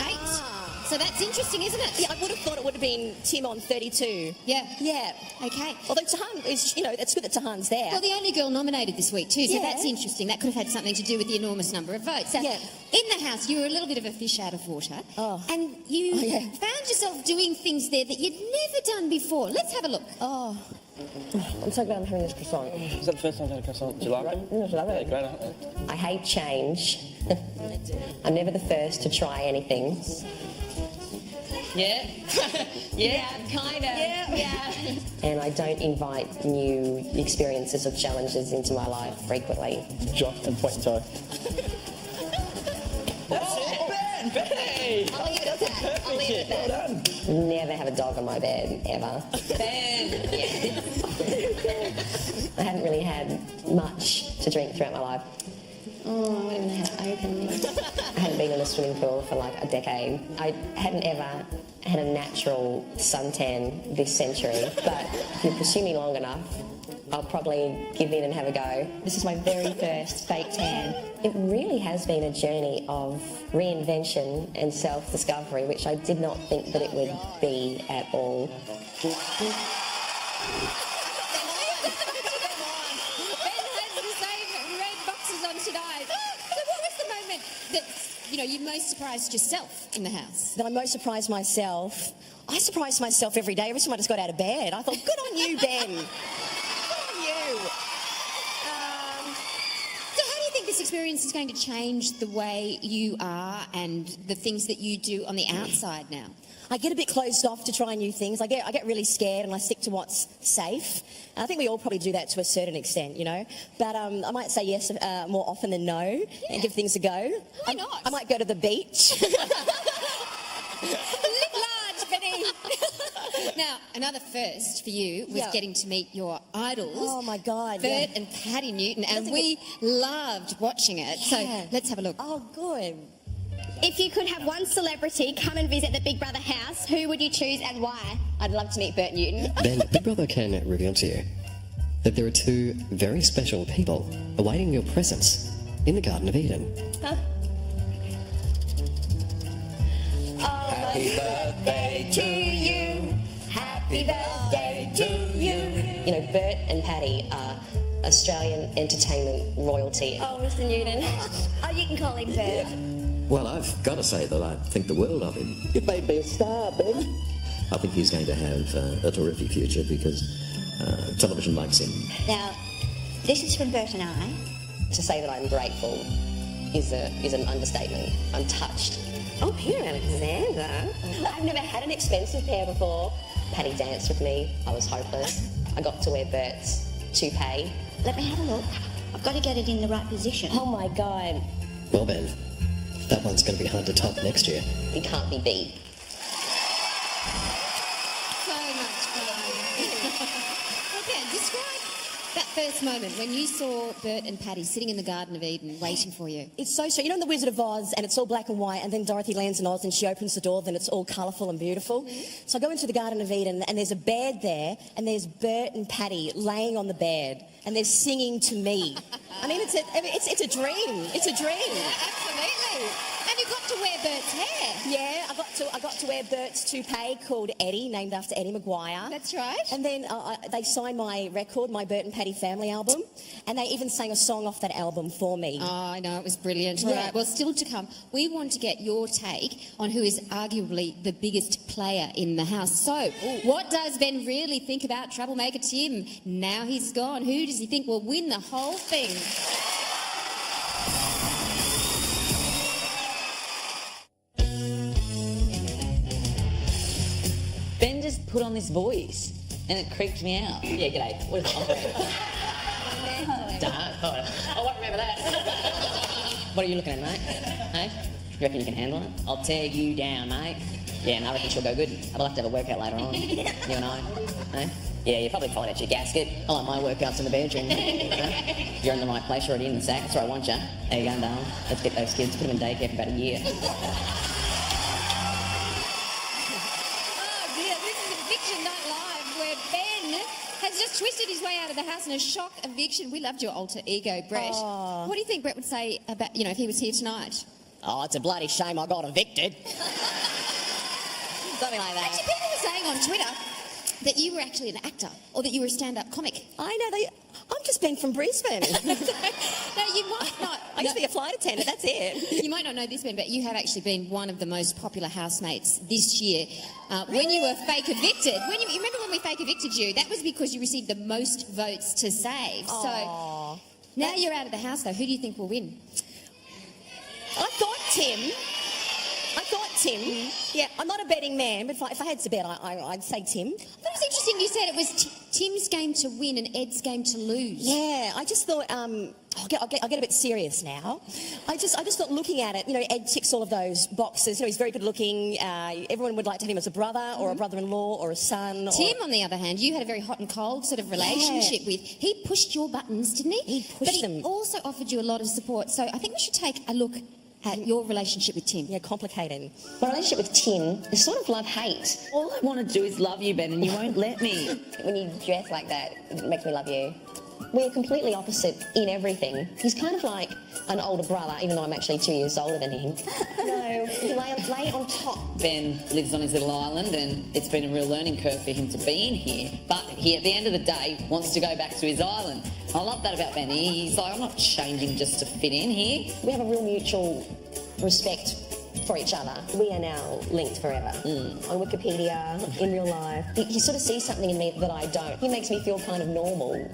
So that's interesting, isn't it? Yeah, I would have thought it would have been Tim on 32. Yeah. Yeah. Okay. Although Tahan is, it's good that Tahan's there. Well, the only girl nominated this week too, so Yeah. that's interesting. That could have had something to do with the enormous number of votes. So Yeah. in the house, you were a little bit of a fish out of water, and you yeah. found yourself doing things there that you'd never done before. Let's have a look. Oh. I'm so glad I'm having this croissant. Is that the first time I've had a croissant? Do you like them? I love it. Great. I hate change. I'm never the first to try anything. Yeah. Yeah, kind of. Yeah. And I don't invite new experiences or challenges into my life frequently. Jock and point toe. Ben! I'll leave it at that. I'll leave it at that. Never have a dog on my bed, ever. Ben! I haven't really had much to drink throughout my life. Oh, I wouldn't even know how to open this. I hadn't been in a swimming pool for like a decade. I hadn't ever had a natural suntan this century, but if you pursue me long enough, I'll probably give in and have a go. This is my very first fake tan. It really has been a journey of reinvention and self-discovery, which I did not think that it would be at all. Ben has the same red boxes on tonight. So what was the moment that, you most surprised yourself in the house? That I most surprised myself. I surprised myself every day. Every time I just got out of bed, I thought, good on you, Ben. Good on you. So how do you think this experience is going to change the way you are and the things that you do on the outside now? I get a bit closed off to try new things. I get really scared and I stick to what's safe. And I think we all probably do that to a certain extent, But I might say yes more often than no and give things a go. Why not? I might go to the beach. Live large, Benny. Now, another first for you was getting to meet your idols. Oh, my God, Bert and Patty Newton, and we loved watching it. So let's have a look. Oh, good. If you could have one celebrity come and visit the Big Brother house, who would you choose and why? I'd love to meet Bert Newton. Ben, Big Brother can reveal to you that there are two very special people awaiting your presence in the Garden of Eden. Huh? Happy birthday to you. Happy birthday to you. Bert and Patty are Australian entertainment royalty. Oh, Mr. Newton. Oh, you can call him Bert. Well, I've got to say that I think the world of him. You made me a star, Ben. I think he's going to have a terrific future because television likes him. Now, this is from Bert and I. To say that I'm grateful is an understatement. I'm touched. Oh, Peter Alexander. I've never had an expensive pair before. Patty danced with me. I was hopeless. I got to wear Bert's toupee. Let me have a look. I've got to get it in the right position. Oh, my God. Well, Ben, that one's going to be hard to top next year. He can't be beat. So much fun. Okay, describe that first moment when you saw Bert and Patty sitting in the Garden of Eden waiting for you. It's so strange. In The Wizard of Oz, and it's all black and white, and then Dorothy lands in Oz and she opens the door, then it's all colourful and beautiful. So I go into the Garden of Eden, and there's a bed there, and there's Bert and Patty laying on the bed, and they're singing to me. I mean, it's a dream. It's a dream. Yeah, absolutely. And you got to wear Bert's hair. Yeah, I got to wear Bert's toupee called Eddie, named after Eddie Maguire. That's right. And then they signed my record, my Bert and Patty Family album, and they even sang a song off that album for me. Oh, I know, it was brilliant. Yeah. Right, well, still to come, we want to get your take on who is arguably the biggest player in the house. So, what does Ben really think about troublemaker Tim? Now he's gone. Who does he think will win the whole thing? Ben just put on this voice and it creeped me out. Yeah, g'day. What is it? I won't remember that. What are you looking at, mate? Hey? You reckon you can handle it? I'll tear you down, mate. Yeah, no, I reckon she'll go good. I'll have to have a workout later on. You and I. Hey? Yeah, you're probably falling at your gasket. I like my workouts in the bedroom. You're in the right place, you're already in the sack. That's where I want you. There you go, darling. Let's get those kids, put them in daycare for about a year. Has just twisted his way out of the house in a shock eviction. We loved your alter ego, Brett. Oh. What do you think Brett would say about, if he was here tonight? Oh, it's a bloody shame I got evicted. Something like that. Actually, people were saying on Twitter that you were actually an actor or that you were a stand-up comic. I know, I'm just Ben from Brisbane. No, you might not. I used to be a flight attendant, that's it. You might not know this, Ben, but you have actually been one of the most popular housemates this year. When you were fake evicted, you remember when we fake evicted you? That was because you received the most votes to save. Aww. So now you're out of the house, though. Who do you think will win? I thought Tim. Yeah, I'm not a betting man, but if I had to bet, I'd say Tim. I thought it was interesting you said it was Tim's game to win and Ed's game to lose. Yeah, I just thought, I'll get a bit serious now. I just thought looking at it, Ed ticks all of those boxes. He's very good looking. Everyone would like to have him as a brother or a brother-in-law or a son. Tim, on the other hand, you had a very hot and cold sort of relationship with. He pushed your buttons, didn't he? He pushed them. But he also offered you a lot of support. So I think we should take a look at your relationship with Tim. Yeah, complicated. My relationship with Tim is sort of love-hate. All I want to do is love you, Ben, and you won't let me. When you dress like that, it makes me love you. We're completely opposite in everything. He's kind of like an older brother, even though I'm actually 2 years older than him. No, lay on top. Ben lives on his little island, and it's been a real learning curve for him to be in here. But he, at the end of the day, wants to go back to his island. I love that about Ben. He's like, I'm not changing just to fit in here. We have a real mutual respect for each other. We are now linked forever. On Wikipedia, in real life. He sort of sees something in me that I don't. He makes me feel kind of normal,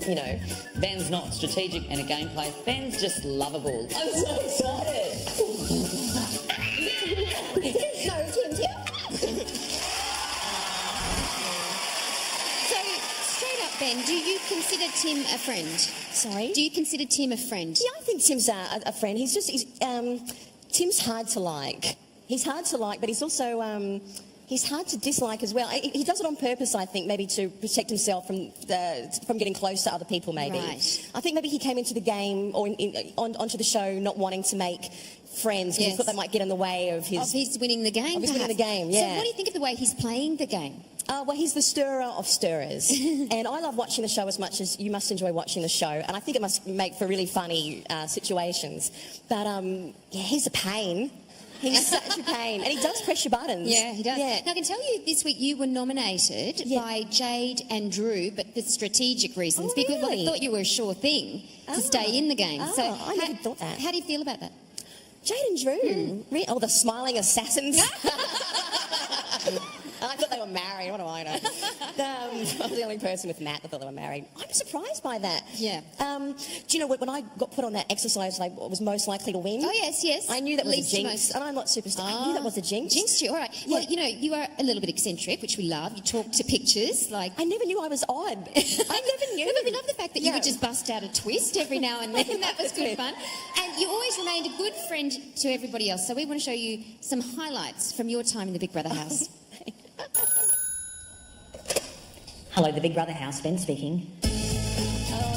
Ben's not strategic and a gameplay. Ben's just lovable. I'm so excited. No, Tim. So, straight up, Ben, do you consider Tim a friend? Sorry? Do you consider Tim a friend? Yeah, I think Tim's a friend. Tim's hard to like. He's hard to like, but he's also he's hard to dislike as well. He does it on purpose, I think, maybe to protect himself from getting close to other people. Maybe. Right. I think maybe he came into the game or onto the show not wanting to make friends because he thought they might get in the way of his winning the game. Of his winning the game. Yeah. So, what do you think of the way he's playing the game? Well, he's the stirrer of stirrers. And I love watching the show as much as you must enjoy watching the show. And I think it must make for really funny situations. But, yeah, he's a pain. He's such a pain. And he does press your buttons. Yeah, he does. Yeah. Now, I can tell you this week you were nominated by Jade and Drew, but for strategic reasons, because really? I thought you were a sure thing to stay in the game. Oh, So I never thought that. How do you feel about that? Jade and Drew. Oh, the smiling assassins. I thought they were married. What do I know? I was the only person with Matt that thought they were married. I'm surprised by that. Yeah. Do you know, when I got put on that exercise, I was most likely to win. Oh, yes. I knew that was Least a jinx. most. And I'm not superstitious. I knew that was a jinx. Jinxed you, all right. Yeah. Well, you are a little bit eccentric, which we love. You talk to pictures, like... I never knew I was odd. I never knew. No, but we love the fact that you would just bust out a twist every now and then. That was good fun. And you always remained a good friend to everybody else. So we want to show you some highlights from your time in the Big Brother house. Hello, the Big Brother house. Ben speaking. Oh,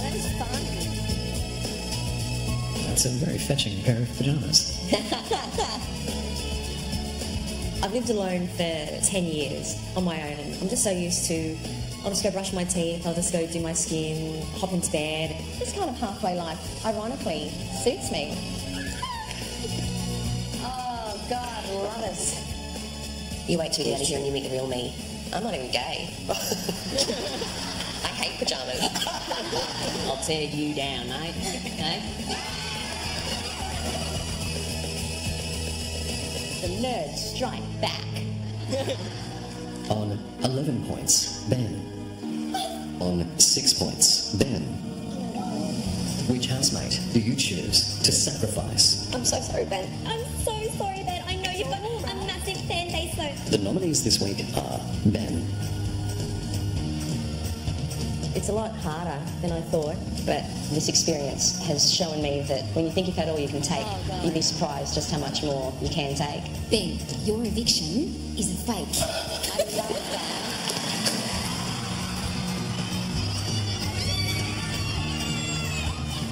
that is fun. That's a very fetching pair of pyjamas. I've lived alone for 10 years on my own, and I'm just so used to, I'll just go brush my teeth, I'll just go do my skin, hop into bed. This kind of halfway life, ironically, suits me. Oh, God, love us. You wait till you get out of here and you meet the real me. I'm not even gay. I hate pyjamas. I'll tear you down, mate. Okay? The nerds strike back. On 11 points, Ben. On 6 points, Ben. Which housemate do you choose to sacrifice? I'm so sorry, Ben. I'm so sorry, Ben. I know you've got a massive fan base, though. The nominees this week are Ben. It's a lot harder than I thought, but this experience has shown me that when you think you've had all you can take, you'd be surprised just how much more you can take. Ben, your eviction is a fake. I love that.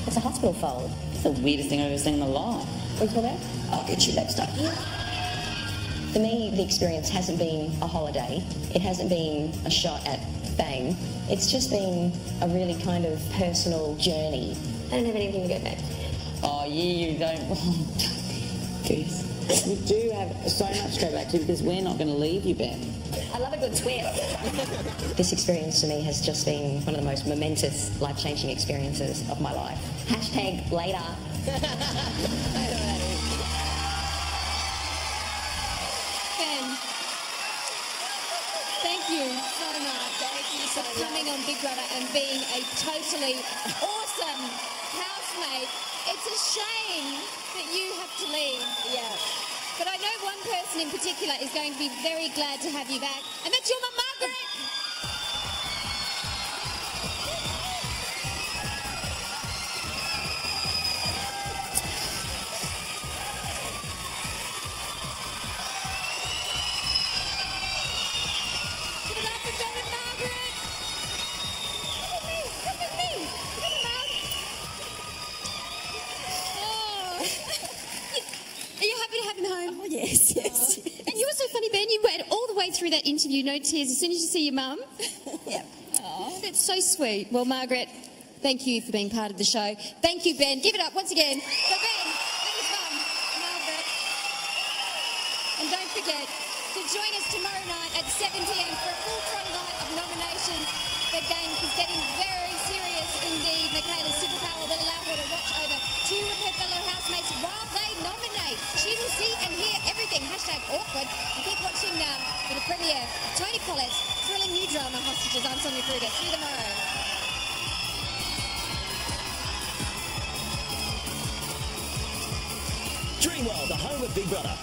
It's a hospital fold. It's the weirdest thing I've ever seen in my life. What do you call that? I'll get you next time. For me, the experience hasn't been a holiday. It hasn't been a shot at fame. It's just been a really kind of personal journey. I don't have anything to go back. Oh, you don't. Goose. You do have so much to go back to because we're not going to leave you, Ben. I love a good twist. This experience to me has just been one of the most momentous, life-changing experiences of my life. Hashtag later. Ben, thank you so much. Thank you for coming on Big Brother and being a totally awesome housemate. It's a shame that you have to leave. Yeah. But I know one person in particular is going to be very glad to have you back, and that's your mum, Margaret. Give it up for Ben and Margaret. Come with me. Come, Mum. Oh. Are you happy to have him home? Oh, yes, yes. And you were so funny, Ben. You went all the way through that interview, no tears, as soon as you see your mum. Yep. Oh, that's so sweet. Well, Margaret, thank you for being part of the show. Thank you, Ben. Give it up once again for Ben and his mum, Margaret. And don't forget to join us tomorrow night at 7 p.m. for a full-throttle night of nominations. The game is getting very serious indeed. Michaela's superpower will allow her to watch over 2 of her fellow housemates while they nominate. She will see and hear everything. Hashtag awkward. And keep watching now for the premiere. Tony Collette's thrilling new drama, Hostages. I'm Sonia Kruger. See you tomorrow. Dreamworld, the home of Big Brother.